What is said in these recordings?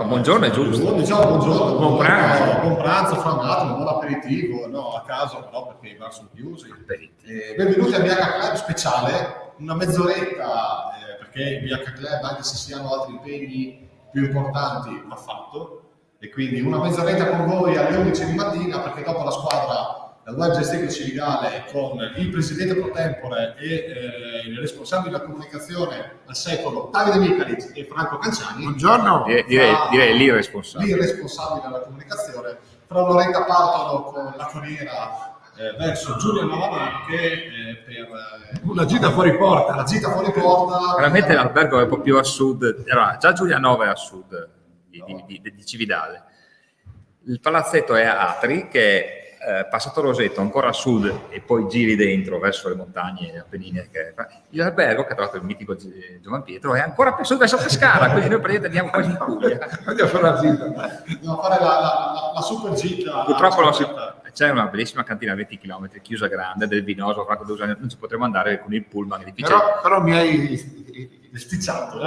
buongiorno è giusto. Diciamo buongiorno, buon pranzo. Buon pranzo, fra un attimo, buon aperitivo, no, a caso però perché i bar sono chiusi. Benvenuti al BH Club speciale, una mezz'oretta, perché il BH Club, anche se si hanno altri impegni più importanti, va fatto. E quindi una mezz'oretta con voi alle 11 di mattina, perché dopo la squadra la web gestrice legale con il presidente pro tempore e il responsabile della comunicazione al secolo Davide Micalic e Franco Canciani. Buongiorno. Direi l'irresponsabile. L'irresponsabile della comunicazione. Fra un'oretta partono con la corriera verso Giulia Navamarche per una gita fuori porta. La gita fuori porta. Veramente l'albergo è un po' più a sud. Allora, già Giulianova è a sud di Cividale. Il palazzetto è a Atri, che passato Roseto ancora a sud e poi giri dentro verso le montagne appennine. L'albergo, che ha trovato il mitico Giovan Pietro, è ancora più a sud verso Pescara, quindi noi praticamente andiamo quasi in Puglia. Andiamo a fare la gita. Andiamo a fare la super gita. Purtroppo c'è una bellissima cantina a 20 km chiusa grande del Vinoso, Franco Dusani, non ci potremo andare con il pullman, è difficile. Però mi hai sticciato.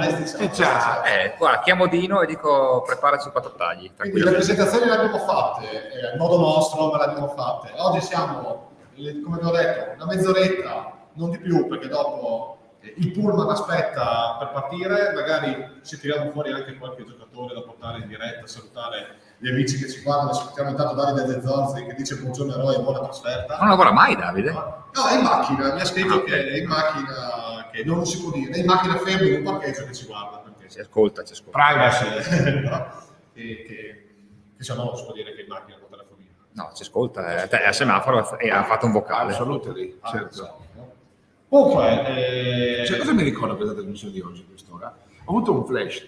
Guarda, chiamo Dino e dico preparaci 4 tagli. Quindi le presentazioni le abbiamo fatte, a modo nostro, ma le abbiamo fatte. Oggi siamo, come vi ho detto, una mezz'oretta, non di più, perché dopo il pullman aspetta per partire, magari ci tiriamo fuori anche qualche giocatore da portare in diretta, a salutare gli amici che ci guardano. Salutiamo intanto Davide De Zorzi che dice buongiorno eroe e buona trasferta. Non lavora mai Davide? No, è in macchina, mi ha scritto che è in macchina, che non si può dire, è in macchina fermo in un parcheggio che ci guarda. Perché Ci ascolta. Privacy. no? che se no non si può dire che è in macchina con telefonino. No, ci ascolta, è a semaforo e ha fatto un vocale. Assolutamente, certo. Comunque, cosa mi ricorda questa trasmissione di oggi, quest'ora? Ho avuto un flash,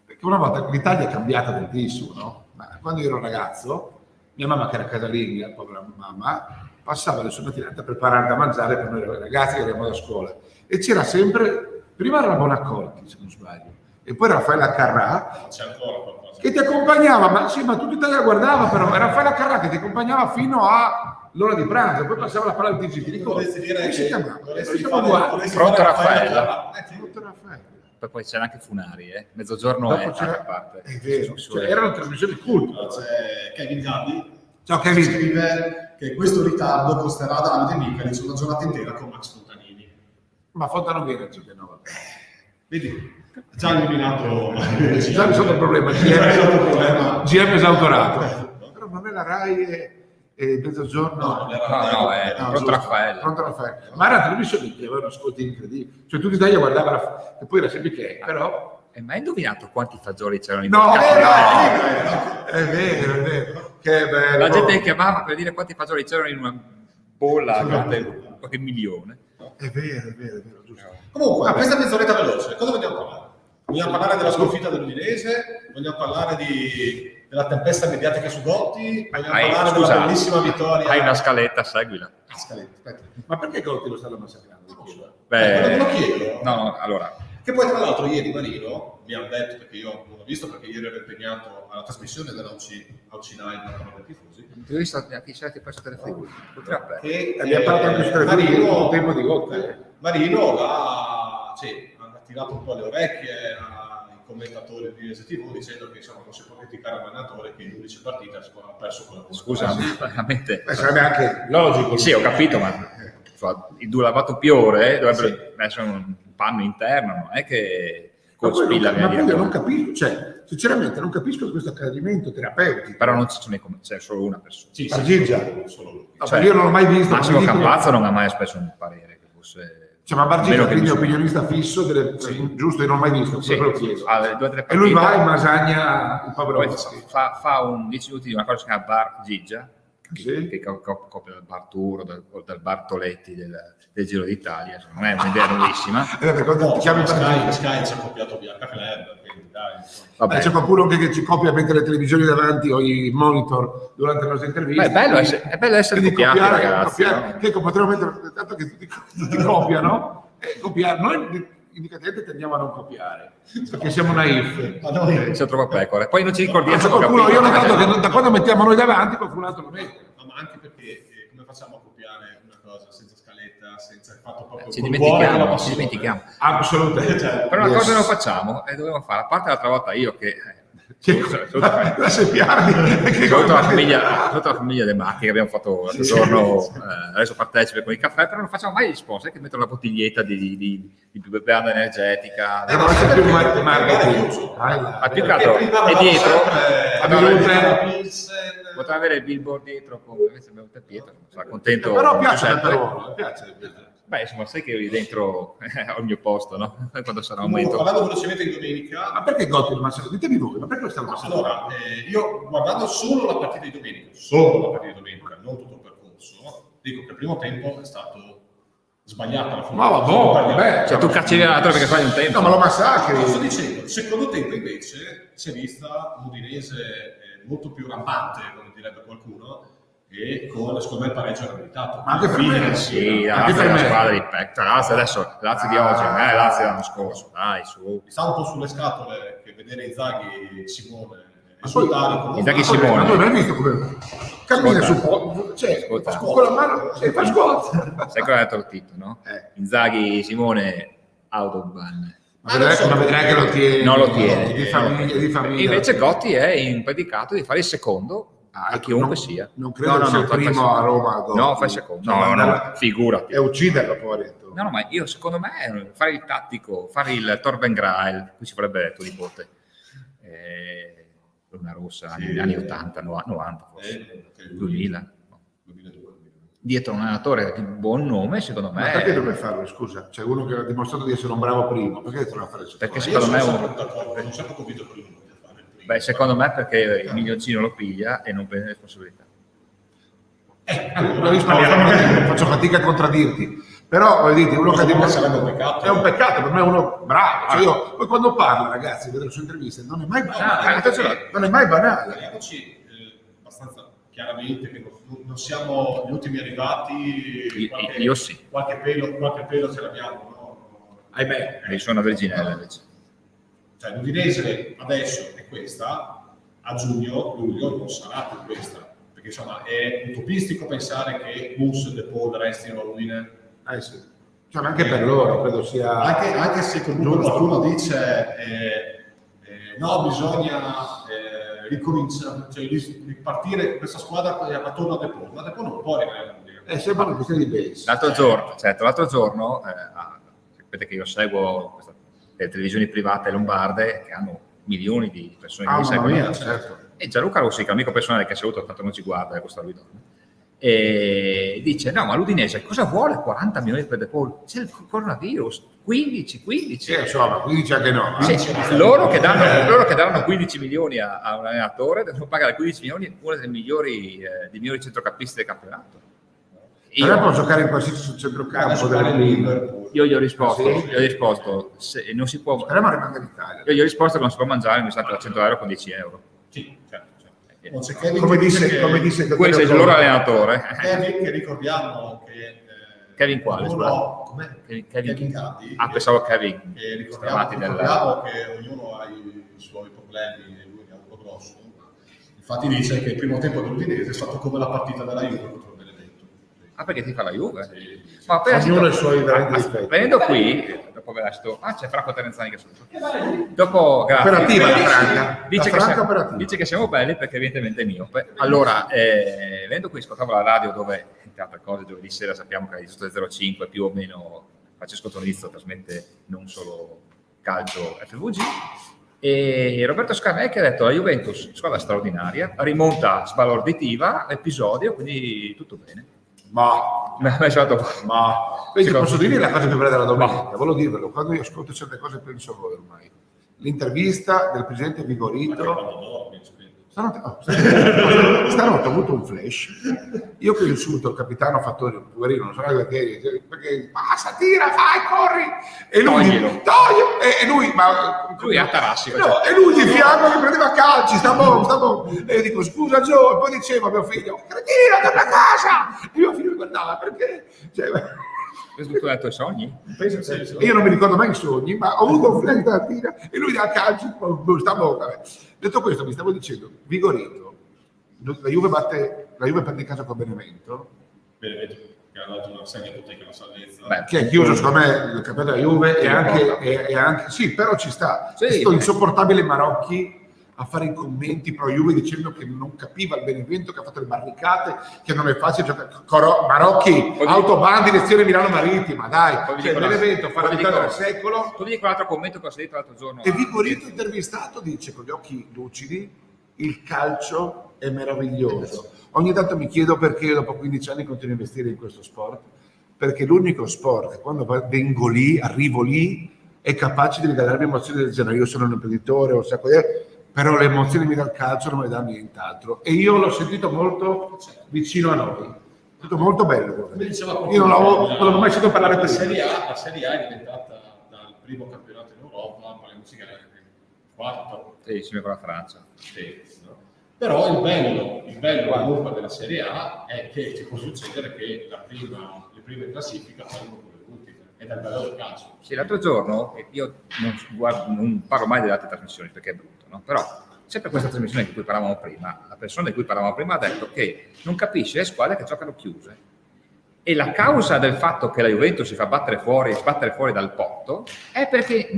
perché una volta l'Italia è cambiata tantissimo, no? Ma quando io ero ragazzo, mia mamma, che era casalinga, povera mamma, passava le sue mattinate a preparare da mangiare per noi ragazzi che eravamo da scuola. E c'era sempre, prima era Bonaccorti, se non sbaglio, e poi Raffaella Carrà, c'è ancora qualcosa che ti accompagnava, ma tutta Italia guardava, però era Raffaella Carrà che ti accompagnava fino all'ora di pranzo, poi passava la palla al TG. Ti ricordo, vorresti dire come si che chiamava? Pronto Raffaella. Pronto Raffaella. Poi c'era anche Funari, mezzogiorno Dopo è c'era, a parte. è vero, erano trasmissioni culto. c'è Kevin Gabbi. Ciao Kevin. Scrive che questo ritardo costerà a Davide Micalic una giornata intera con Max Fontanini. Ma Fonta non viene a Giulianova. Vedi, già eliminato. Già risolto il problema. GM esautorato. Però non è la Rai e mezzogiorno. No, è Pronto Raffaella. Pronto Raffaella. Ma era una trasmissione che aveva ascolti incredibili. Cioè tutta Italia guardava, e poi era sempre che, però. Ma hai indovinato quanti fagioli c'erano in No, bocca? è vero. Che bello. La gente chiamava per dire quanti fagioli c'erano in una bolla grande qualche milione. È vero, giusto. Comunque, questa mezz'oretta veloce, cosa vogliamo parlare? Vogliamo parlare della sconfitta dell'Udinese? Vogliamo parlare della tempesta mediatica su Gotti? Vogliamo parlare della bellissima vittoria? Hai una scaletta, seguila. Aspetta. Ma perché Gotti lo stanno massacrando? Beh, lo chiedo. No, allora. Che poi tra l'altro ieri Marino mi ha detto, perché io non l'ho visto perché ieri ero impegnato alla trasmissione della UC Night per i tifosi. Ti ho visto a chi c'è che perso telefono? Che abbiamo parlato anche su telefono tempo di Gotti. Marino ha tirato un po' le orecchie ai commentatori di Rese TV dicendo che insomma non si può criticare un allenatore che in 11 partite ha perso con la Scusa, veramente. Sarebbe anche logico. Sì, ho capito, ma il due lavato piore dovrebbero essere un panno interno, non è che cospilla. Ma poi io non capisco, cioè, sinceramente non capisco questo accadimento terapeutico. Però non c'è solo una persona. Sì, Bargiggia. Solo lui. Cioè, io non l'ho mai visto. Massimo Campazzo non ha mai espresso un parere che fosse. Cioè, ma Bargiglia quindi è opinionista fisso, giusto? Io non l'ho mai visto. Sì, e lui va in Masagna, il povero. Fa un 10 minuti di una cosa che si chiama Bargiggia, sì, che copia dal Bar Tour, dal Bartoletti del Giro d'Italia, non è un'idea nuovissima. Sky ci ha copiato via Club, Vabbè, c'è qualcuno che ci copia mentre le televisioni davanti o i monitor durante le nostre interviste. Beh, è bello essere copiati, ragazzi. Che potremmo mettere, tanto che tutti copiano, copiare. Noi indicativamente tendiamo a non copiare perché siamo naif. C'è troppa pecore. Poi non ci ricordiamo. Io ho notato che da quando mettiamo noi davanti, qualcun altro lo mette. No, ma anche perché come facciamo a copiare una cosa senza scaletta, senza il fatto proprio ci dimentichiamo. Assolutamente. Però una cosa non facciamo e dobbiamo fare, a parte l'altra volta io che Da 6 anni. Sotto la famiglia De Macchi che abbiamo fatto l'altro giorno, adesso partecipe con il caffè, però non facciamo mai gli sponsor, che mettono la bottiglietta di bevanda energetica. No, c'è più marketing. Ma più che altro è dietro, potrà avere il billboard dietro, invece abbiamo Pietro, sarà contento. Però piace il Perolo, piace. Beh, insomma, sai che io lì dentro ho il mio posto, no? Quando sarà un Comunque, momento. parlando velocemente di domenica, Ma perché Gotti il Marcello? Ditemi voi, ma perché stiamo passando? allora, io guardando solo la partita di domenica, non tutto il percorso, dico che il primo tempo è stato sbagliato alla fine. Ma vabbè, Cioè tu cacci l'allenatore perché fai un tempo. No, ma lo massacri. No, sto dicendo, il secondo tempo invece si è vista un Udinese molto più rampante, come direbbe qualcuno, e con secondo me il pareggio era meritato. Ma anche per me, Sì, la anche Lazio è per una me. squadra di pecca. Lazio Lazio di oggi, non è la Lazio dell'anno scorso. Dai, su. Mi sta un po' sulle scatole che vedere Inzaghi, Simone Ma poi- esultare. Inzaghi Ma Simone. tu non hai visto come cammina Ascolta. cioè, Ascolta. con la mano e fa squat. Sai cosa ha detto il Tito, no? Inzaghi Simone Autobahn. Ma vedrai che lo tiene. Non lo tiene. Di famiglia. E invece Gotti è in predicato di fare il secondo a chiunque sia. Non credo sia il fai primo secondo. a Roma. Gotti. No, fai secondo. Cioè, No, figurati. È ucciderlo, poveretto. No, ma io secondo me fare il tattico, fare il Torben Grael, qui ci vorrebbe tuo nipote, una rossa, negli anni 80, 90 forse, 2000. 2002. Dietro un allenatore di buon nome, secondo me. Ma perché dovrebbe farlo, scusa? C'è uno che ha dimostrato di essere un bravo primo, perché deve fare il Perché secondo? secondo me non sempre convinto per lui. Beh, secondo me perché il milioncino lo piglia e non prende responsabilità. Allora, faccio fatica a contraddirti, però voglio dire, uno che ha dimostrato sarebbe un peccato. è un peccato, per me è uno bravo. Cioè io, poi quando parla, ragazzi, vedo le sue interviste, non è mai banale. Non è mai banale. Parliamoci abbastanza chiaramente che non siamo gli ultimi arrivati. Io sì. Qualche pelo ce l'abbiamo, no? Ahimè. Io sono una verginella invece. Cioè l'Udinese adesso è questa, a luglio non sarà più questa. Perché insomma è utopistico pensare che Mus e De Paul restino all'Udine. Sì. Cioè, ma anche per loro credo sia Anche se comunque qualcuno dice no, bisogna ricominciare, cioè ripartire questa squadra attorno a De Paul. Ma De Paul non può rimanere all'Udine. è sempre una questione di base. L'altro giorno sapete che io seguo le televisioni private lombarde che hanno milioni di persone che mi mamma seguono. mia, certo. E Gianluca Rossi, che è un amico personale che ha saluto, tanto non ci guarda, questo lui donna, e dice no, ma l'Udinese cosa vuole 40 milioni per De Paul? C'è il coronavirus, 15. Sì, insomma, 15 anche no. Sì, loro che danno 15 milioni a un allenatore devono pagare 15 milioni uno dei migliori centrocampisti del campionato. Però può giocare in qualsiasi centrocampo delle prime. Io gli ho risposto se non si può. Speriamo rimanga in Italia. Io gli ho risposto che non si può mangiare un da 100 euro con 10 euro. Sì, certo. Come disse Questo è il loro allenatore. Kevin, che ricordiamo che Kevin quale? Kevin Gaddi. Pensavo Kevin. Che ricordiamo che ognuno ha i suoi problemi e lui ne ha uno grosso. Infatti dice che il primo tempo dell'Udinese è stato come la partita della Juve contro il Benedetto. Perché ti fa la Juve? Sì. Ma appena ognuno ha i suoi veramente difetti. Venendo qui, dopo aver detto, c'è Franco Terenzani che saluto. Dopo, grazie. Operativa la Franca. Dice che siamo belli perché evidentemente è miope. Allora, venendo qui, ascoltavo la radio dove, tra altre cose, giovedì sera sappiamo che alle 18.05 più o meno Francesco Tonizzo trasmette non solo calcio FVG, e Roberto Scarnecchi ha detto la Juventus, squadra straordinaria, rimonta sbalorditiva, episodio, quindi tutto bene. Quindi posso dirvi la cosa più bella della domenica, volevo dirvelo, quando io ascolto certe cose penso a voi ormai. L'intervista del presidente Vigorito. Stanotte ho avuto un flash. Io che insulto il capitano Fattori, poverino, non so perché passa, tira, fai, corri, e lui e lui, ma lui è a Tarassi, no, e lui di fianco che prendeva calci, sta buono, e io dico scusa Gio, e poi diceva a mio figlio cretino, torna a casa, e mio figlio mi guardava perché tu hai detto i sogni? Io non mi ricordo mai i sogni, ma ho avuto un flash stamattina e lui dà calci, detto questo mi stavo dicendo Vigorito, la Juve perde in casa con Benevento, che ha dato una seria ipoteca alla salvezza. che è chiuso secondo me il campionato della Juve e anche sì, però ci sta. Sì, questo insopportabile Marocchi a fare i commenti pro Juve dicendo che non capiva il Benevento, che ha fatto le barricate, che non è facile giocare. Marocchi, autobahn direzione Milano Marittima, dai, cioè, il Benevento fa la vittoria del secolo. Tu dico un altro commento che ho sentito l'altro giorno. E Vigorito intervistato dice con gli occhi lucidi: il calcio è meraviglioso. Ogni tanto mi chiedo perché io dopo 15 anni continuo a investire in questo sport, perché l'unico sport che quando vengo lì, arrivo lì, è capace di regalarmi emozioni del genere. Io sono un imprenditore, ho un sacco di... però le emozioni mi dà il calcio, non me le dà nient'altro. E io l'ho sentito molto vicino a noi. È stato molto bello. Io non l'avevo mai sentito parlare la prima. La Serie A è diventata dal primo campionato in Europa, parliamo di quarto. Sì, insieme con la Francia. Sì, no? Però il bello comunque della Serie A è che ci può succedere che le prime in classifica fanno con le ultime, ed è il bello del calcio. Sì, l'altro giorno, io non parlo mai delle altre trasmissioni perché è brutto, no? Però sempre questa trasmissione di cui parlavamo prima, la persona di cui parlavamo prima ha detto che non capisce le squadre che giocano chiuse. E la causa del fatto che la Juventus si fa sbattere fuori dal Porto è perché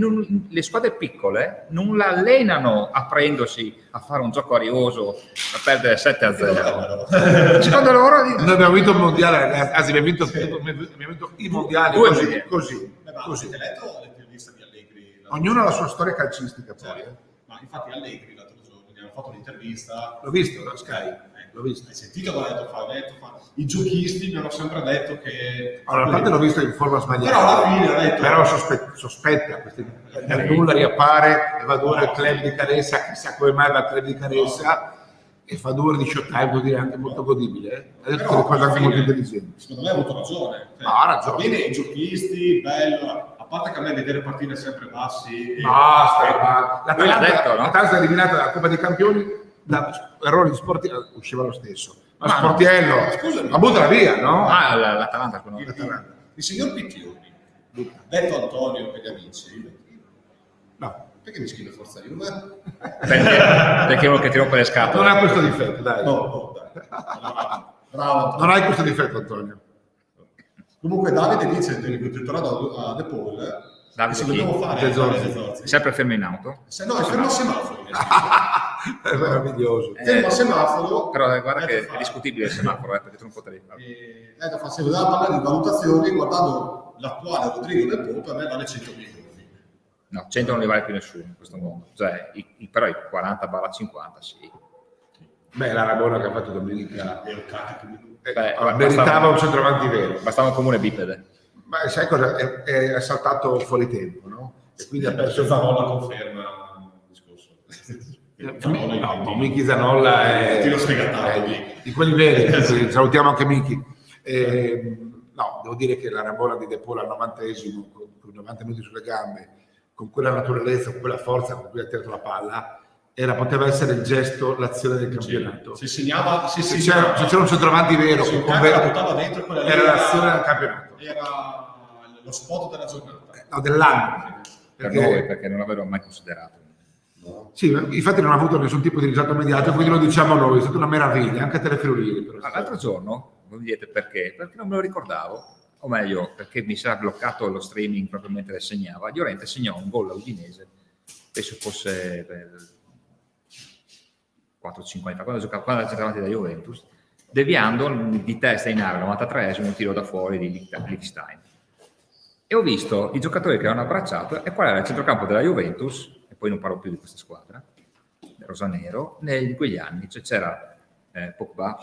le squadre piccole non la allenano aprendosi a fare un gioco arioso, a perdere 7-0. Secondo loro noi abbiamo vinto il mondiale, anzi abbiamo vinto i mondiali così. Avete letto l'intervista di Allegri? Ognuno ha la sua storia calcistica poi. Ma infatti Allegri l'altro giorno gli hanno fatto un'intervista. L'ho visto, da Sky. L'ho visto. Hai sentito cosa ha detto? I giochisti mi hanno sempre detto che... Allora, a parte l'ho visto in forma sbagliata. Però alla fine ha detto... Però sospetta, dal nulla riappare e va due al club di Caressa, chissà come mai va al club di Caressa e fa 2 ore di showtime, vuol dire anche molto godibile. Ha detto delle cose anche molto intelligenti. Secondo me ha avuto ragione. Ha ragione. Va bene i giochisti, bello, a parte che a me vedere partite sempre bassi... Basta, l'Atalanta è eliminata dalla Coppa dei Campioni, da errore di Sportiello, usciva lo stesso. Ma Sportiello, scusami, ma buttala via, no? l'Atalanta. Il signor Picchioni, detto Antonio per gli amici, No. perché mi scrive Forza Juve? Perché è uno che ti rompe le scatole. Non ha questo difetto, dai. No, dai. Bravo Antonio. Non hai questo difetto, Antonio. Comunque Davide dice, ritornato a De Paul, se dobbiamo fare sempre fermo in auto. Se no, è fermo a semaforo. È meraviglioso. Fermo a semaforo. Però guarda che è discutibile il semaforo, perché tu non potevi farlo. Se dobbiamo parlare di valutazioni, guardando l'attuale Rodrigo Del Paul, per me vale 100 milioni. No, 100 non ne vale più nessuno in questo mondo. Cioè, però i 40/50 sì. Beh, la Rabona che ha fatto domenica meritava un centravanti vero. Bastava un comune bipede. Ma sai cosa? È saltato fuori tempo, no? E quindi ha perso. Zanolla conferma il discorso. No, Miki Zanolla è di quelli veri. Salutiamo anche Miki. No, devo dire che la Rabona di De Paul al 90esimo, con 90 minuti sulle gambe, con quella naturalezza, con quella forza con cui ha tirato la palla, poteva essere il gesto, l'azione del campionato. Se segnava, se c'era un centravanti vero, la buttava dentro, era l'azione del campionato. Era lo spot della giornata. No, dell'anno. Perché non l'avevo mai considerato. No. Sì, infatti non ha avuto nessun tipo di risalto mediatico, quindi lo diciamo noi, è stata una meraviglia, anche a Telefriuli. L'altro giorno, voi mi dite perché? Perché non me lo ricordavo, o meglio, perché mi si era bloccato lo streaming proprio mentre segnava. Llorente segnò un gol a Udinese, penso fosse per 4-5 anni fa, quando era centravanti da Juventus, deviando di testa in area, 93esimo, un tiro da fuori di Liechtenstein. E ho visto i giocatori che avevano abbracciato e qual era il centrocampo della Juventus, e poi non parlo più di questa squadra, rosanero, in quegli anni. Cioè c'era Pogba,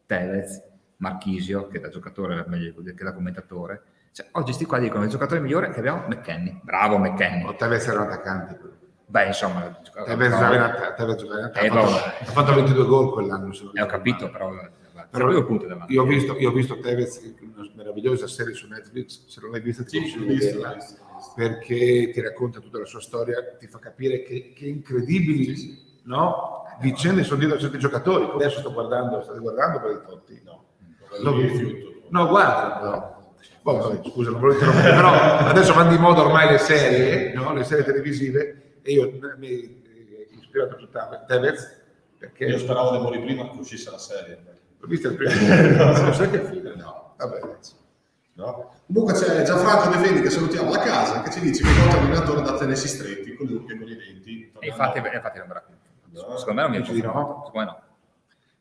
Tevez, Marchisio, che da giocatore era meglio che da commentatore. Cioè, oggi sti qua dicono il giocatore migliore che abbiamo, McKennie. Bravo McKennie. Tevez era un attaccante. Beh, insomma, Tevez ha fatto 22 gol quell'anno. Ho capito, però due punti davanti. Io ho visto Tevez in una meravigliosa serie su Netflix, se non l'hai vista ti consiglio di vederla, perché ti racconta tutta la sua storia, ti fa capire che incredibili vicende sono dietro a certi giocatori. Adesso state guardando per i Totti? No, guarda. Scusa, non volevo interrompere, però adesso vanno di moda ormai le serie televisive, e io mi ispirato su Tevez, perché io speravo di morire prima che uscisse la serie. L'ho vista il primo. Non sai che film? No, vabbè. No. Comunque c'è Gianfranco De Veni, che salutiamo la casa, che ci dice che è un allenatore da tenersi stretti con i denti. E infatti non verrà più. Secondo me non mi è Dici di no? secondo me no.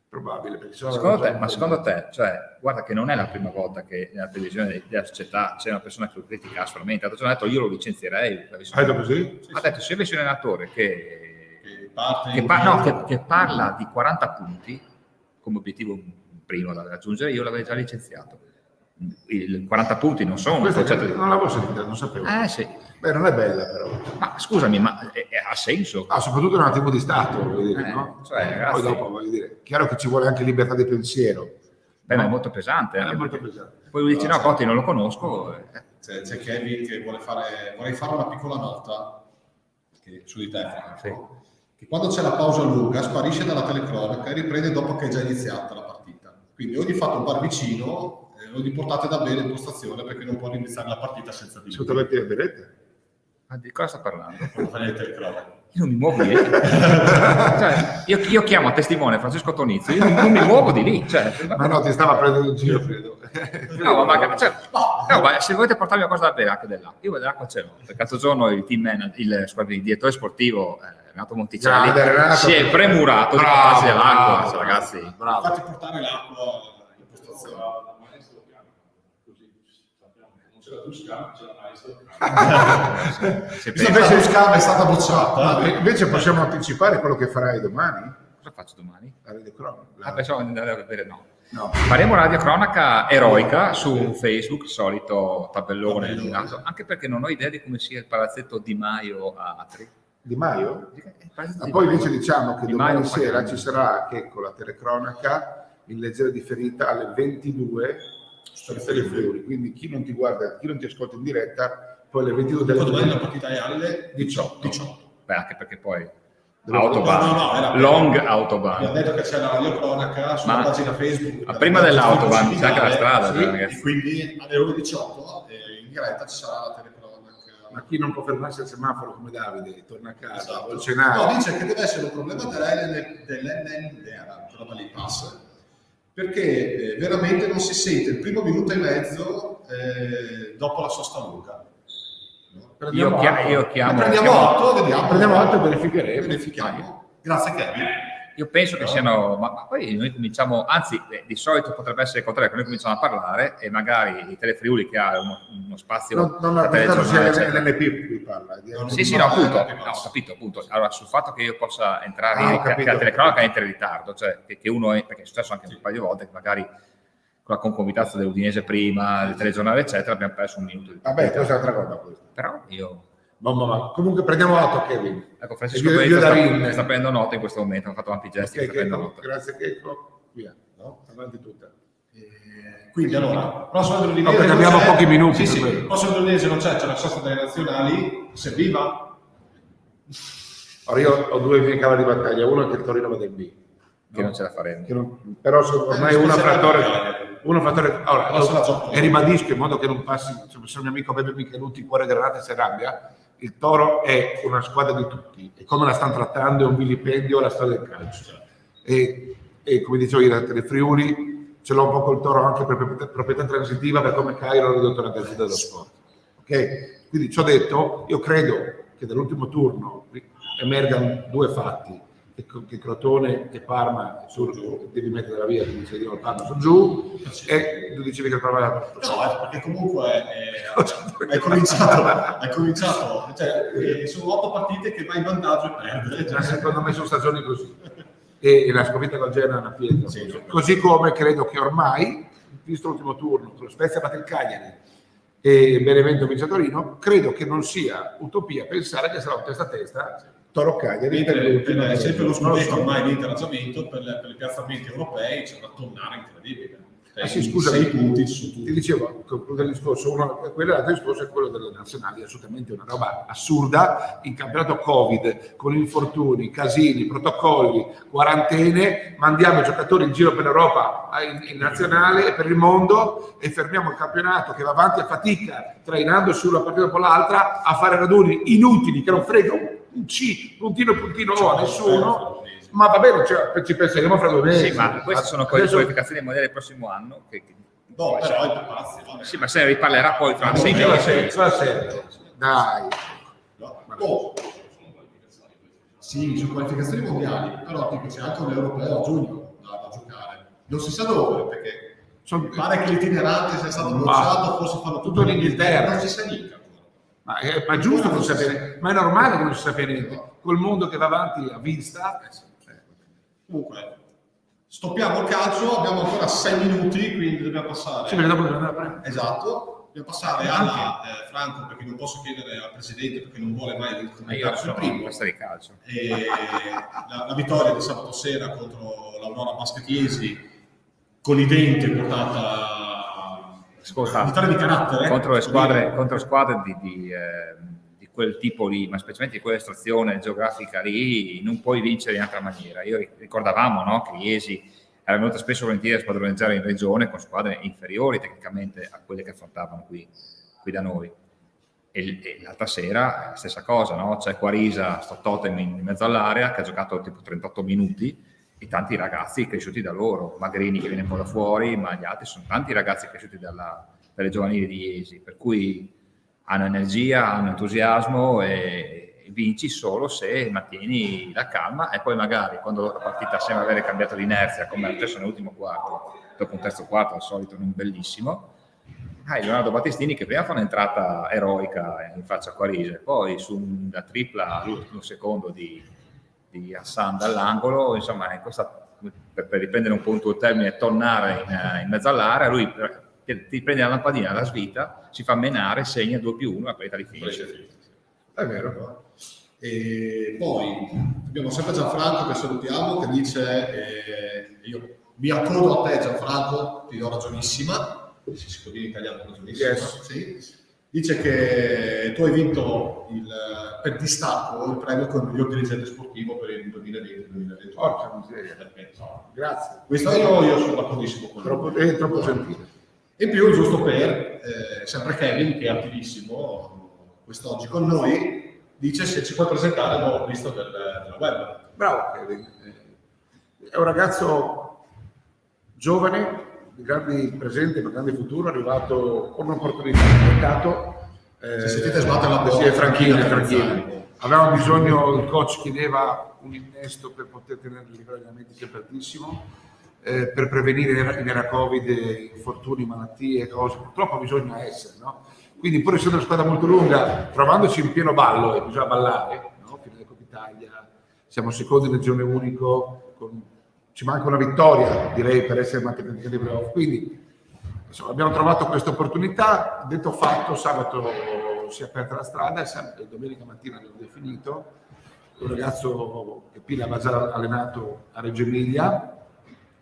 Probabile, perché Secondo te, cioè, guarda che non è la prima volta che nella televisione della società c'è una persona che lo critica assolutamente. L'altro giorno ha detto io lo licenzierei. hai detto così? Ha detto se avessi un allenatore che parte parla di 40 punti come obiettivo primo da raggiungere, io l'avrei già licenziato. I 40 punti non sono un Questa concetto di... non l'avevo sentita, non sapevo. Sì. Beh, non è bella però. Ma scusami, ma ha senso? Soprattutto in una TV di Stato, voglio dire, no? Cioè, ragazzi, poi dopo, voglio dire, chiaro che ci vuole anche libertà di pensiero. Beh, ma è molto pesante. È Anche molto perché pesante. poi lui dice, no, Cotti non lo conosco. c'è Kevin che vorrei fare una piccola nota su di te, Franco, che quando c'è la pausa lunga sparisce dalla telecronaca e riprende dopo che è già iniziata la partita. Quindi o gli fate un bar vicino o gli portate da bere in postazione perché non può iniziare la partita senza di lui. Assolutamente le berrette. Ma di cosa sta parlando? Quando fai le telecronache. Io non mi muovo di lì. Cioè, io chiamo a testimone Francesco Tonizio, io non mi muovo di lì. Cioè, Ma no, ti stava prendendo in giro, credo. no, ma se volete portarmi una cosa da bere anche dell'acqua, io dell'acqua ce l'ho. Perché l'altro giorno il team manager, il direttore sportivo Renato Monticelli si è premurato di portarsi dell'acqua, ragazzi. Bravo. Fatti portare l'acqua in postazione. Se Invece il scam è stata bocciata. Invece possiamo anticipare quello che farai domani? cosa faccio domani? La radio cronaca. Pensavo di andare a vedere, no. No. Faremo radio cronaca eroica su Facebook, il solito tabellone, anche perché non ho idea di come sia il palazzetto Di Maio a Atri. Di Maio? Ma Poi invece diciamo che Di domani Maio, sera ci sarà con la telecronaca in leggera differita alle 22 su Telefriuli, quindi chi non ti guarda, chi non ti ascolta in diretta, poi alle 22 Poi domani delle la partita è alle 18. Beh, anche perché poi No, era long abbiamo autobahn. detto che c'è la radio cronaca sulla pagina Facebook. Ma prima dell'autobahn c'è anche la strada, sì, ragazzi. e quindi alle ore 18 in diretta ci sarà la telecronaca. Ma chi non può fermarsi al semaforo come Davide, torna a casa, Esatto. vuol cenare. No, dice che deve essere un problema dell'NLD, perché veramente non si sente il primo minuto e mezzo dopo la sosta lunga. Io chiamo. Prendiamo atto, vediamo. Prendiamo atto e verificheremo. Verifichiamo. Grazie Kevin. Io penso che siano, ma poi noi cominciamo, anzi di solito potrebbe essere il contrario, che noi cominciamo a parlare e magari i Telefriuli che ha uno spazio Non sia l'NP qui parla. Sì, no, appunto, ho capito, appunto. Allora, sul fatto che io possa entrare, che la telecronaca entra in ritardo, cioè che uno è, perché è successo anche un paio di volte che magari con la concomitanza dell'Udinese prima, del telegiornale, eccetera, abbiamo perso un minuto di tempo. Vabbè, questa è un'altra cosa questa. Però io... Ma comunque prendiamo atto, Kevin. Ecco, Francesco sta prendendo nota in questo momento, ha fatto ampi gesti. Okay, grazie Checco, via, no? Avanti tutta. Quindi allora, prossimo dell'Udinese perché abbiamo pochi minuti. Sì, prossimo dell'Udinese non c'è la sosta delle nazionali, serviva? Allora io ho due miei cavalli di battaglia, uno è che il Torino vada in B. Che non ce la faremo. Però ormai uno fattore. Allora, e ribadisco in modo che non passi, insomma, se un mio amico Beppe Michelutti, cuore granate si arrabbia, il Toro è una squadra di tutti, e come la stanno trattando è un vilipendio alla storia del calcio. E come dicevo io, le Friuli ce l'ho un po' col Toro anche per proprietà transitiva, per come Cairo ha ridotto la gazzetta dello sport. Ok? Quindi ci ho detto, io credo che dall'ultimo turno emergano due fatti, che Crotone e Parma devi mettere la via, quindi se io il Parma sono giù, e tu dicevi che il Parma era... No, perché comunque hai cominciato, cioè, sono 8 partite che vai in vantaggio e perde. Cioè, secondo me sono stagioni così. E la sconfitta con Genoa è una pietra. Sì, così come credo che ormai, visto l'ultimo turno, con lo Spezia batte il Cagliari e Benevento vince a Torino, credo che non sia utopia pensare che sarà un testa a testa Toro Cagliari per sempre lo scudetto ormai di incoraggiamento per i piazzamenti europei, c'è una tonnara incredibile. Sì, scusa, 6 punti su tutti. Ti dicevo, concludo il discorso, l'altro discorso è quello delle nazionali, assolutamente una roba assurda, in campionato Covid, con infortuni, casini, protocolli, quarantene, mandiamo i giocatori in giro per l'Europa, in nazionale e per il mondo, e fermiamo il campionato che va avanti a fatica, trainandosi una partita dopo l'altra, a fare raduni inutili, che non fregano un C, puntino a nessuno. Ma va bene, cioè, ci penseremo fra 2 mesi. Sì, ma queste sono qualificazioni mondiali del prossimo anno. No, però è pazzi. Sì, ma se ne riparlerà poi tra 6 mesi. Dai. Sì, su qualificazioni mondiali, però tipo c'è anche un europeo a giugno da giocare. Non si sa dove, perché pare che l'itinerante sia stato bocciato, forse fanno tutto in Inghilterra, non si sa niente ancora. Ma è giusto non sapere, ma è normale che non si sappia niente. Col mondo che va avanti a vista. Comunque, stoppiamo il calcio, abbiamo ancora 6 minuti, quindi dobbiamo passare. Sì, perché dopo dobbiamo andare a prendere. Esatto. Dobbiamo passare alla Franco, perché non posso chiedere al presidente perché non vuole mai commentare sul primo. Di calcio. La vittoria di sabato sera contro l'Aurora Basket Iesi, colidente, portata vittoria di carattere contro squadre di quel tipo lì, ma specialmente di quell'estrazione geografica lì, non puoi vincere in altra maniera. Ricordavamo, no, che Iesi era venuta spesso volentieri a spadroneggiare in regione con squadre inferiori tecnicamente a quelle che affrontavano qui da noi. E l'altra sera stessa cosa, no? C'è Quarisa, sto totem in mezzo all'area, che ha giocato tipo 38 minuti, e tanti ragazzi cresciuti da loro, Magrini che viene un po' da fuori, ma gli altri sono tanti ragazzi cresciuti dalle giovanili di Iesi, per cui hanno energia, hanno entusiasmo e vinci solo se mantieni la calma, e poi magari quando la partita sembra avere cambiato l'inerzia, come è successo nell'ultimo quarto, dopo un terzo quarto al solito non bellissimo, Leonardo Battistini che prima fa un'entrata eroica in faccia a Quarise, poi sulla tripla all'ultimo secondo di Hassan dall'angolo, insomma per riprendere un po' un tuo termine, tornare in mezzo all'area, lui ti prende la lampadina, la svita, si fa menare, segna 2+1, la parità di finish. È vero. E poi abbiamo sempre Gianfranco che salutiamo, che dice io mi accodo a te Gianfranco, ti do ragionissima, se si può dire in italiano ragionissima, yes. Sì. Dice che tu hai vinto per distacco il premio come miglior dirigente sportivo per il 2020-2021. Porca miseria. Grazie. Questo io sono d'accordissimo con lui. Troppo gentile. In più, giusto per, sempre Kevin, che è attivissimo quest'oggi con noi, dice se ci puoi presentare il nuovo acquisto della web. Bravo Kevin. È un ragazzo giovane, di grandi presente, ma grande futuro, arrivato con un'opportunità di mercato. Se sentite sbattere la porta, sì, tranquilli. Avevamo bisogno, il coach chiedeva un innesto per poter tenere il livello di allenamenti sempre altissimo, per prevenire in era Covid, infortuni, malattie, cose. Purtroppo bisogna essere, no? Quindi pur essendo una squadra molto lunga, trovandoci in pieno ballo e bisogna ballare, no? Finale Coppa Italia, siamo secondi in regione unico, ci manca una vittoria, direi, per essere mantenuti nei playoff. Quindi insomma, abbiamo trovato questa opportunità. Detto fatto, sabato si è aperta la strada e domenica mattina abbiamo definito un ragazzo che Pila aveva già allenato a Reggio Emilia,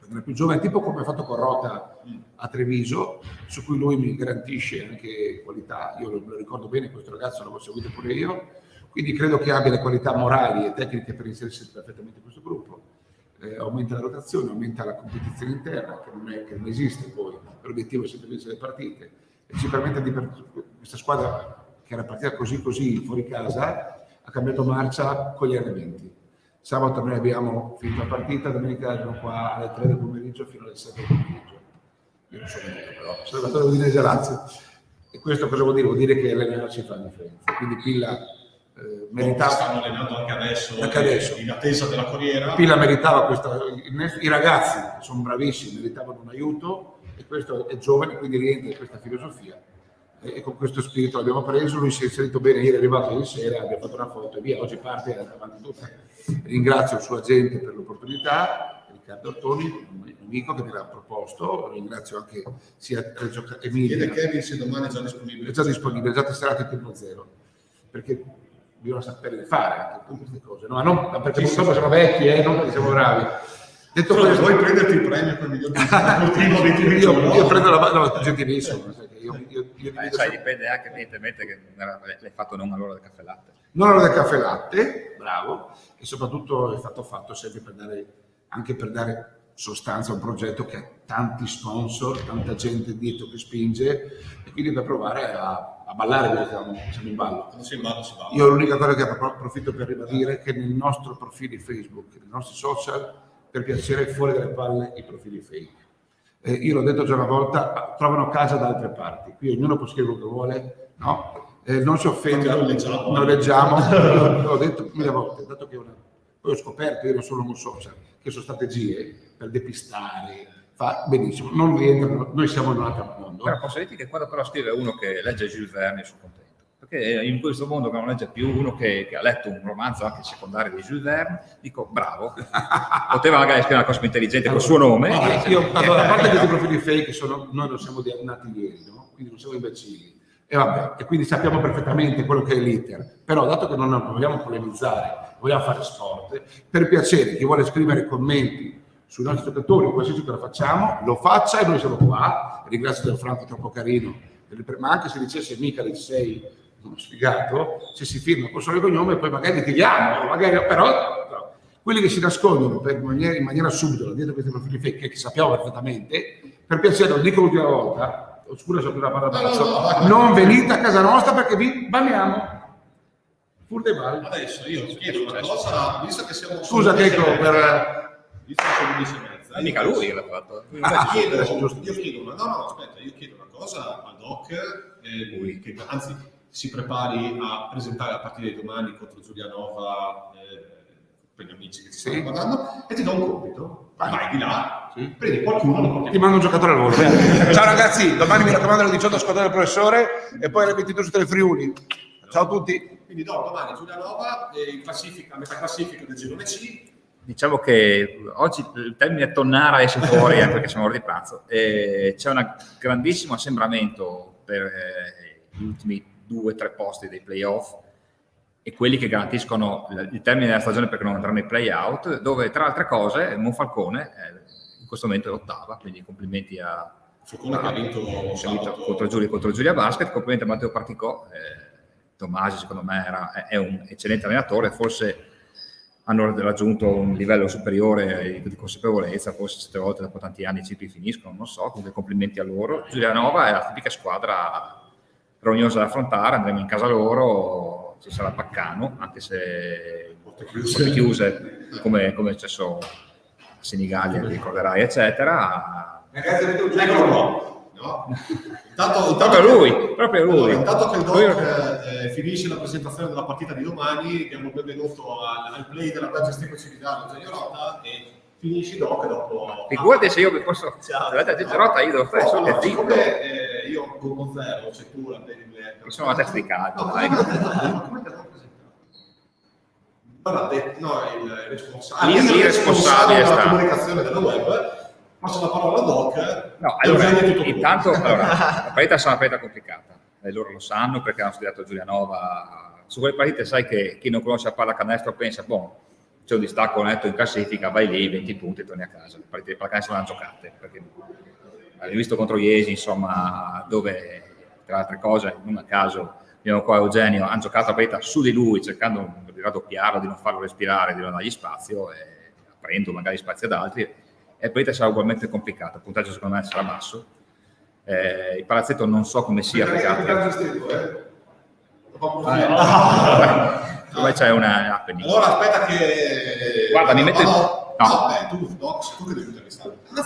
è più giovane, tipo come ha fatto con Rota a Treviso, su cui lui mi garantisce anche qualità. Io lo ricordo bene, questo ragazzo l'avevo seguito pure io, quindi credo che abbia le qualità morali e tecniche per inserirsi perfettamente in questo gruppo. Aumenta la rotazione, aumenta la competizione interna, che non esiste poi, l'obiettivo è sempre vincere le partite, e ci permette di questa squadra che era partita così fuori casa, ha cambiato marcia con gli allenamenti. Sabato noi abbiamo finito la partita, domenica erano qua alle 3 del pomeriggio fino alle 7 del pomeriggio. Io non so niente, però sono arrivato all'Udinese Lazio. E questo cosa vuol dire? Vuol dire che allenarsi fa la differenza. Quindi Pilla meritava. Stanno allenando anche adesso, in attesa della corriera. Pilla meritava questa. I ragazzi che sono bravissimi meritavano un aiuto, e questo è giovane, quindi rientra in questa filosofia. E con questo spirito l'abbiamo preso. Lui si è inserito bene, ieri è arrivato ieri sera, abbiamo fatto una foto e via. Oggi parte avanti tutta. Ringrazio il suo agente per l'opportunità, Riccardo Ortoni, un amico che me l'ha proposto. Ringrazio anche sia Reggio Emilia. Chiede Kevin se domani è già disponibile. È già disponibile, è già tesserato in tempo zero, perché bisogna sapere fare anche queste cose, no? Ma non perché purtroppo siamo vecchi, non perché siamo bravi. Detto questo, vuoi prenderti il premio per il miglior sportivo? Io prendo la no, gentilissimo. Sai, dipende anche evidentemente che l'hai fatto non all'ora del caffè latte. Non all'ora del caffè latte, bravo, e soprattutto è fatto sempre per dare sostanza a un progetto che ha tanti sponsor, tanta gente dietro che spinge, e quindi per provare a ballare, perché siamo in ballo. Quando si balla, si balla. Io l'unica cosa che approfitto per ribadire è che nel nostro profilo Facebook, nei nostri social, per piacere fuori dalle palle i profili fake. Io l'ho detto già una volta, trovano casa da altre parti. Qui ognuno può scrivere quello che vuole, no? Non si offende, non leggiamo. L'ho detto mille volte, dato che Poi ho scoperto, io non sono un social, che sono strategie per depistare, fa benissimo, non rientrano, noi siamo in un altro mondo. Però posso dirti che quando però scrive uno che legge Jules Verne, io sono contento. Perché in questo mondo che non legge più, uno che ha letto un romanzo anche secondario di Jules Verne, dico bravo, poteva magari scrivere una cosa più intelligente col suo nome. Allora, a parte questi profili fake, noi non siamo nati ieri, no? Quindi non siamo imbecilli. E vabbè, e quindi sappiamo perfettamente quello che è l'iter. Però, dato che non vogliamo polemizzare, vogliamo fare sport, per piacere, chi vuole scrivere commenti sui nostri giocatori, qualsiasi cosa facciamo, lo faccia e noi siamo qua. Ringrazio Gianfranco, troppo carino, ma anche se dicesse Michele sei uno sfigato, se si firma col suo cognome poi magari litighiamo, però no. Quelli che si nascondono in maniera subdola dietro questi profili fake, che sappiamo perfettamente, per piacere, lo dico l'ultima volta, scusa se ho una parola, non venite a casa nostra perché vi banniamo. Pur dei mali. Adesso io chiedo una cosa, visto che siamo... Scusa Checo per... Visto che sono 10 e mezza. Mica lui l'ha fatto. Io chiedo una cosa al Doc, che anzi si prepari a presentare la partita di domani contro Giulianova per gli amici che ti stanno guardando, e ti do un compito. Vai di là, prendi qualcuno, ti mando un giocatore al volo. Ciao ragazzi, domani mi raccomando alle 18 squadra del professore e poi alle 22 su Friuli. Ciao a tutti. Quindi domani Giulianova in classifica, a metà classifica del girone C. Diciamo che oggi il termine tonnara esce fuori anche perché siamo ora di pranzo. C'è un grandissimo assembramento per gli ultimi 2-3 posti dei playoff e quelli che garantiscono il termine della stagione perché non andranno nei play-out, dove tra altre cose Monfalcone in questo momento è l'ottava, quindi complimenti a Falcone che ha vinto contro Giulia Basket, complimenti a Matteo Particò. Tomasi secondo me è un eccellente allenatore, forse hanno raggiunto un livello superiore di consapevolezza, forse 7 volte dopo tanti anni i cicli finiscono, non so, quindi complimenti a loro. Giulianova è la tipica squadra rognosa da affrontare, andremo in casa loro, ci sarà Baccano, anche se porte chiuse come è successo a Senigallia, ricorderai, eccetera. Ragazzi, avete un No. Proprio lui. Intanto che il Doc finisce la presentazione della partita di domani, diamo il benvenuto al play della Belgio Stecco Cividale, Eugenio Rota, e finisci Doc dopo. Figurati se io mi posso... Rota io devo fare solo che zitto. Io con 0, c'è tu la sono una testa di calcio, dai. Il responsabile. Il responsabile della sta. comunicazione della web. Passo la parola al Doc. No, allora, intanto la partita sarà una partita complicata, e loro lo sanno perché hanno studiato Giulianova. Su quelle partite sai che chi non conosce la pallacanestro pensa, c'è un distacco netto in classifica, vai lì, 20 punti e torni a casa. Le partite di pallacanestro non hanno giocate, perché abbiamo visto contro Iesi, insomma, dove tra altre cose, non a caso, abbiamo qua Eugenio, hanno giocato la partita su di lui, cercando di raddoppiarlo, di non farlo respirare, di non dargli spazio, e aprendo magari spazi ad altri. E la partita sarà ugualmente complicata, il punteggio secondo me sarà basso. Il palazzetto non so come sia dove c'è una happening. Allora aspetta che... Guarda, mi metto... tu che devi intervistare. No.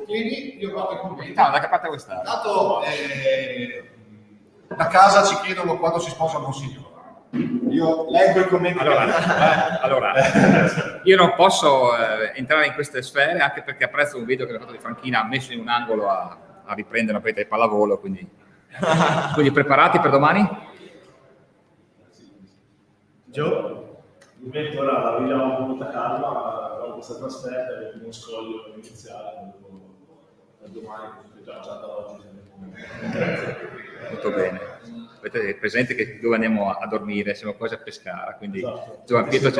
Tieni, io guardo i commenti. Da che parte vuoi stare? Intanto da casa ci chiedono quando si sposa un signore. Io leggo i commenti. Allora, io non posso entrare in queste sfere, anche perché apprezzo un video che ho fatto di Franchina messo in un angolo a riprendere una partita di pallavolo, quindi preparati per domani? Gio? Mi metto ora la villa con molta calma, dopo questa trasferta e uno scoglio iniziale per domani, perché già da oggi Molto bene. Avete presente che dove andiamo a dormire? Siamo quasi a Pescara, quindi esatto. Giovan Pietro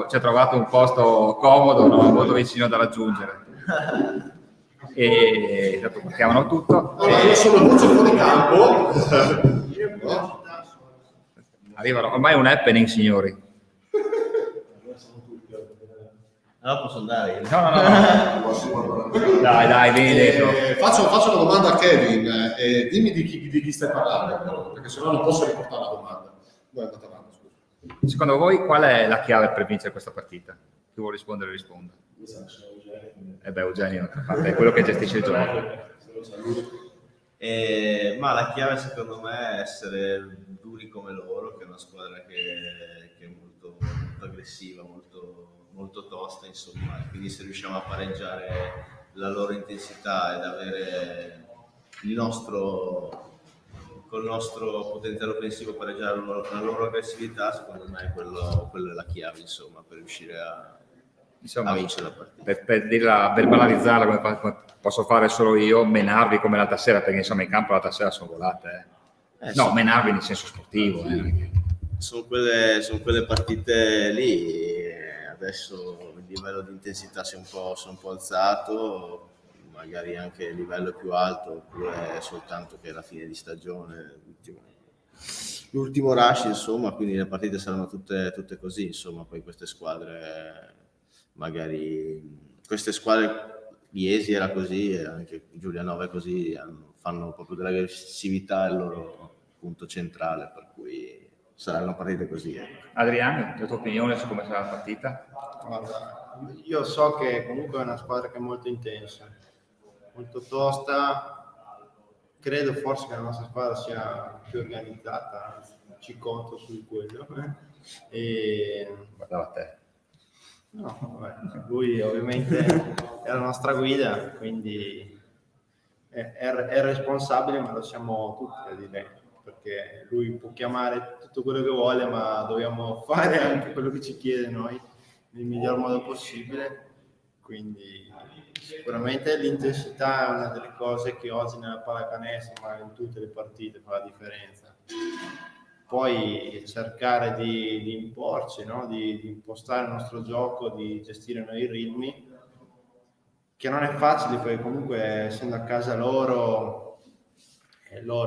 ci ha trovato un posto comodo, no? Molto vicino da raggiungere. E dopo chiamano tutto. Io sono voce fuori campo. Arrivano, ormai è un happening, signori. Allora posso andare? No. Dai, vieni dentro. Faccio una domanda a Kevin. Dimmi di chi stai parlando, perché sennò non posso riportare la domanda. Dove è andata avanti, scusa. Secondo voi qual è la chiave per vincere questa partita? Chi vuole rispondere risponda. Eugenio, è quello che gestisce il gioco. Ma la chiave secondo me è essere duri come loro, che è una squadra che è molto, molto aggressiva, molto tosta, insomma, e quindi se riusciamo a pareggiare la loro intensità ed avere col nostro potenziale offensivo pareggiare la loro aggressività, secondo me quello è la chiave, insomma, per riuscire a vincere la partita. Per banalizzarla, come posso fare solo io, menarvi come l'altra sera, perché insomma in campo l'altra sera sono volate. No, Sì. menarvi nel senso sportivo. Sono quelle partite lì, adesso il livello di intensità si è un po' alzato, magari anche il livello è più alto, oppure soltanto che è la fine di stagione, l'ultimo rush, insomma, quindi le partite saranno tutte così, insomma, poi queste squadre Iesi era così e anche Giulianova è così, fanno proprio dell'aggressività il loro punto centrale, per cui saranno partite così. Adriano, la tua opinione su come sarà la partita? Guarda, io so che comunque è una squadra che è molto intensa, molto tosta. Credo forse che la nostra squadra sia più organizzata, anzi, ci conto su quello. Guardava te. No, vabbè, lui ovviamente è la nostra guida, quindi è responsabile, ma lo siamo tutti, direi, perché lui può chiamare tutto quello che vuole, ma dobbiamo fare anche quello che ci chiede noi nel miglior modo possibile. Quindi sicuramente l'intensità è una delle cose che oggi nella pallacanestro, ma in tutte le partite, fa la differenza. Poi cercare di imporci, no? di impostare il nostro gioco, di gestire noi i ritmi, che non è facile, perché comunque essendo a casa loro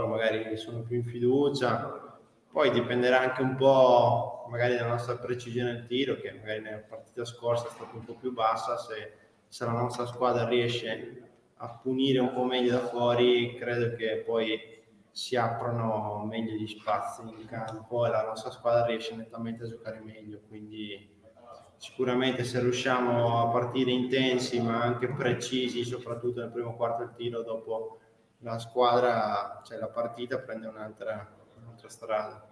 magari sono più in fiducia. Poi dipenderà anche un po' magari dalla nostra precisione al tiro, che magari nella partita scorsa è stata un po' più bassa. Se la nostra squadra riesce a punire un po' meglio da fuori, credo che poi si aprono meglio gli spazi in campo e la nostra squadra riesce nettamente a giocare meglio. Quindi sicuramente se riusciamo a partire intensi ma anche precisi, soprattutto nel primo quarto del tiro, dopo la squadra, cioè la partita prende un'altra strada.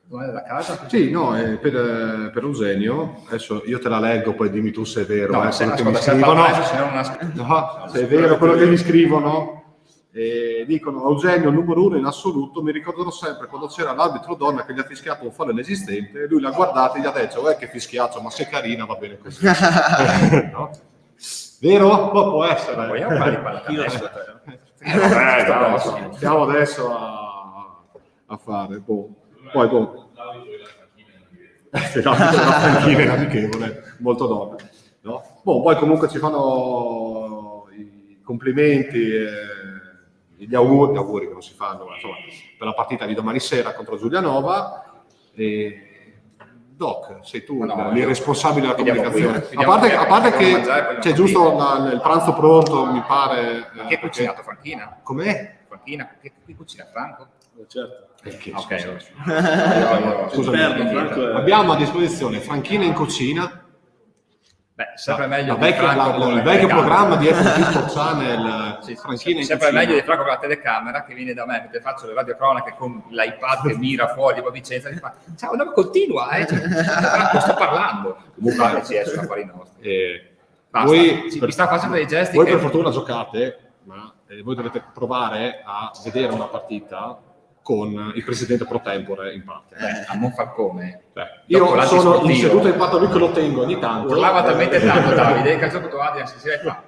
La casa? Sì, no, per Eugenio, adesso io te la leggo, poi dimmi tu se è vero. No, quello che mi ascolta, se scrivono. no, Se è vero quello che mi scrivono. Dicono Eugenio numero 1 in assoluto, mi ricorderò sempre quando c'era l'arbitro donna che gli ha fischiato un fallo inesistente, lui l'ha guardato e gli ha detto che fischiato, ma se è carina va bene così. No? Vero? Può essere. Vogliamo parlare di pallacanestro? Stiamo adesso a fare poi è amichevole, molto donna, no? Poi comunque ci fanno i complimenti, gli auguri che non si fanno, insomma, per la partita di domani sera contro Giulianova. Doc, sei tu il responsabile della comunicazione. A parte che c'è giusto il pranzo pronto, mi pare. Che hai cucinato, Franchina? Com'è? Franchina, che cucina Franco? Certo. Scusami, abbiamo a disposizione Franchina in cucina. Beh, sempre meglio il vecchio programma di FB Channel, Franchina in sempre cucina. meglio di Franco con la telecamera che viene da me mentre faccio le radiocronache con l'iPad che mira fuori poi Vicenza e mi fa ciao, no, continua, Franco, sto parlando. Comunque ci esce affari nostri. Basta, mi sta facendo dei gesti voi che... per fortuna giocate, ma voi dovete provare a vedere una partita con il presidente pro tempore in parte. A Monfalcone. Io sono in seduta in patto, lui che lo tengo ogni tanto. Urlava talmente tanto Davide che a un certo punto Adrian si fa.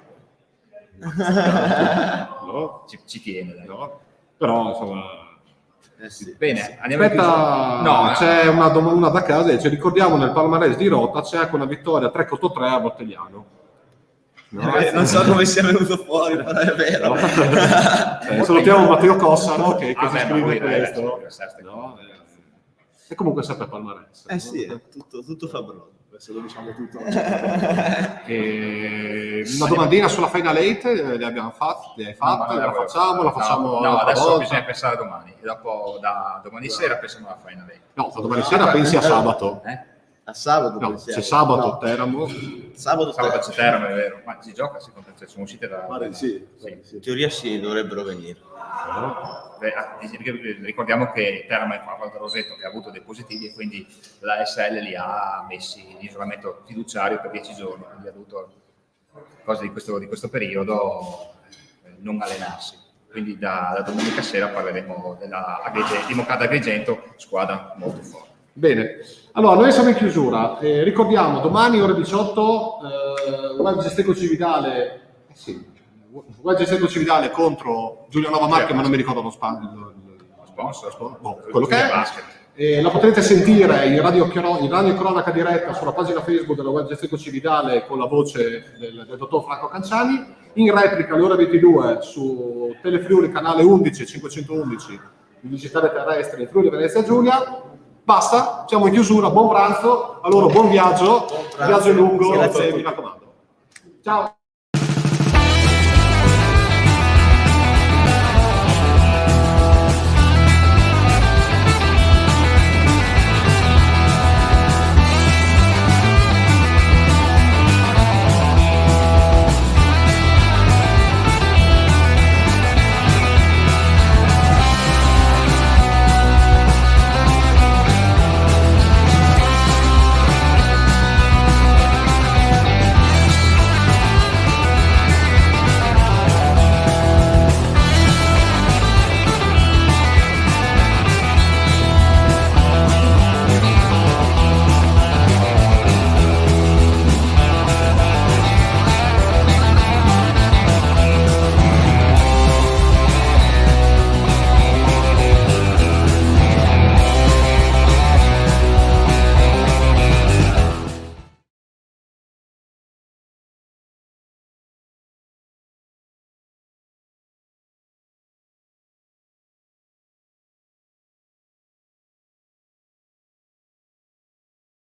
No? Ci tiene, dai. No? Però insomma... Sì. Bene, andiamo Aspetta, c'è una da casa, ci ricordiamo nel palmarès di Rota c'è anche una vittoria 3-3 a Bottegliano. No? Non so come sia venuto fuori, però è vero. Salutiamo Matteo Cossano che si beh, scrive ma questo. No? E comunque sempre palmarès. Sì, tutto Fabrone. Adesso lo diciamo tutto. Una domandina sulla Final 8 le abbiamo fatte, la facciamo no, adesso volta. bisogna pensare a domani e dopo da domani sera pensiamo alla Final 8. No, domani sera pensi a sabato. A sabato? No, pensiamo? c'è sabato No. Teramo. Sabato C'è Teramo, è vero, ma si gioca secondo te? Sono uscite da... Pare di sì. In teoria sì, dovrebbero venire. Ricordiamo che Teramo è in Val Roseto che ha avuto dei positivi e quindi la SL li ha messi in isolamento fiduciario per 10 giorni, quindi ha dovuto cose di questo periodo non allenarsi. Quindi da domenica sera parleremo di Moncada Agrigento, squadra molto forte. Bene, allora noi siamo in chiusura. Ricordiamo, domani ore 18, Web Gesteco Cividale, Web Gesteco Cividale contro Giulianova Marche, ma non mi ricordo lo sponsor, quello che è. La potrete sentire in radio cronaca diretta sulla pagina Facebook della Web Gesteco Cividale con la voce del dottor Franco Canciani, in replica alle ore 22 su Telefriuli canale 11 511 il digitale terrestre in Friuli Venezia Giulia. Basta, siamo in chiusura, buon pranzo, allora buon viaggio, viaggio lungo, Grazie. mi raccomando. Ciao!